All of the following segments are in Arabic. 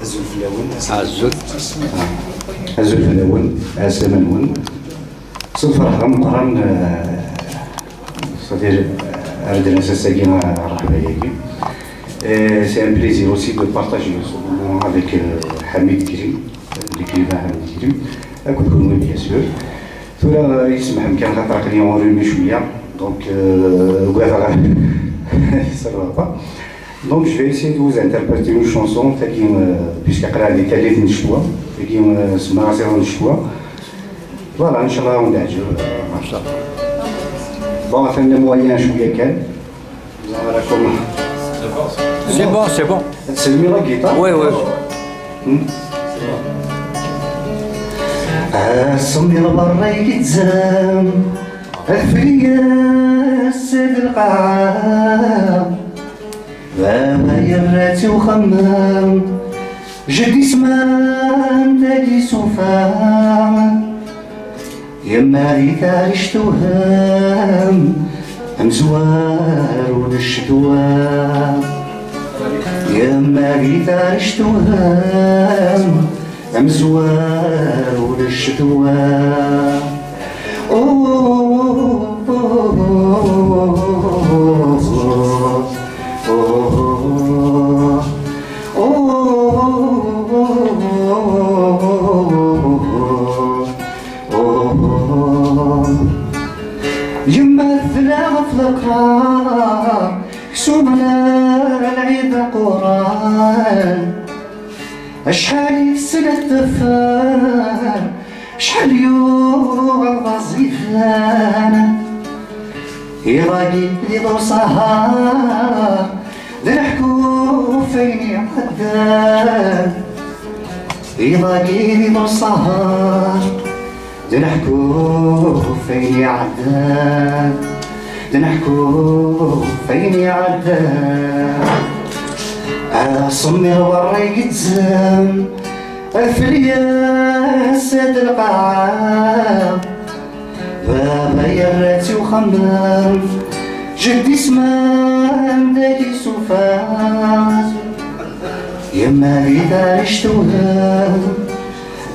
عزول فلاون عزول فلاون عسلامة نون صفر مقرن c'est-à-dire عندنا ساكين الرحبة ياكي. C'est un plaisir aussi de partager ce moment avec Hamid Kirim, l'écrivain Hamid Kirim, avec vous bien sûr. Tout là, il se met كان خاطر كلي اونرومي شوية donc ça ne va pas. Donc je vais essayer de vous interpréter une chanson puisqu'il y a des télés de choix, qui se marrent dans le choix. Voilà, Inch'Allah, on a joué. Bon, on fait des moyens شوية كان. C'est bon, c'est bon. C'est mieux la guitare? Oui, oui. صمي البر يتزام الفيا السيد القاعة بابا يراتي وخمام جدي سمان دادي سوفا يما ريت عشت وهام مزوار وللشتوى يما ريت عشت وهام مزوار وللشتوى يما الثلاث فلقا كسومنا العيد قران شحال السنة تفار شحال يوم وظيفان يراقي يضو سهار ضحكو فيني عدان يراقي يضو سهار ضحكو فيني عدان ضحكو فيني عدان صمي الوري يتزام الفليا ساد القاعة بابا يراتي وخمام جدي سمان دادي سوفات يما ريت عشت وهام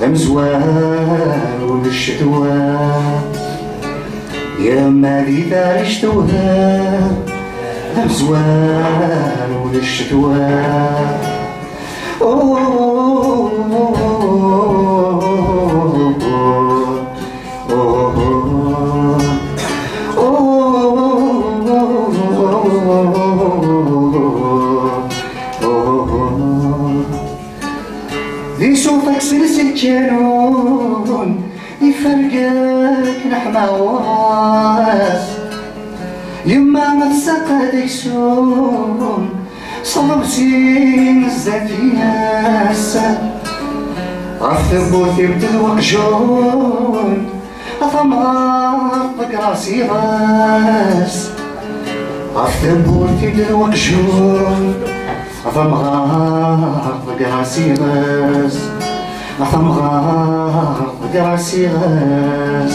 مزوار وللشتوى يما ريت عشت وهام مزوار وللشتوى ذي صوتك سلسل كانون يفرقك نحنا وراس يما ما تسقى ديسون صلبتي نزاتي ناسا عرفت بوثي بتذوق جون أثمرتك راسي راس عرفت بوثي بتذوق جون أثمرتك راسي راس أثمرتك راسي راس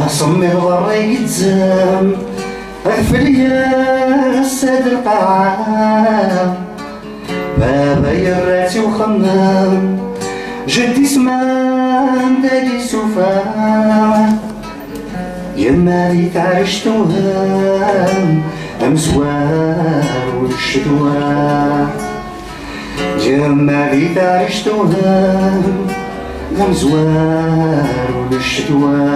صمي الوري يتزام الفليا ساد القاعة بابا يراتي وخمام جدي سمان دادي سوفا يما ريت عشت وهام مزوار وللشتوى يما ريت عشت وهام مزوار وللشتوى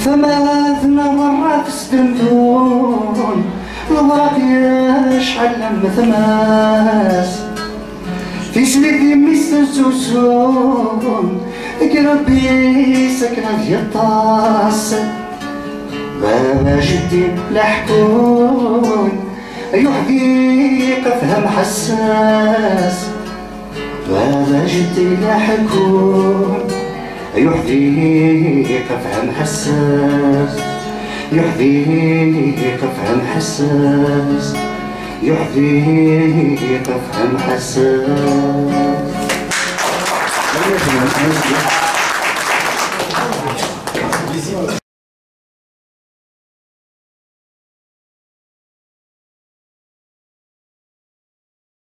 ثلاث مرات استندون الواقي شحال مثماس في سليتي مستزوزون ربي سكنة في الطاس بابا جدي لحكون يحديق فهم حساس بابا جدي لحكون يحديق فهم حساس يحديق فهم حساس يعطيك فهم حساس.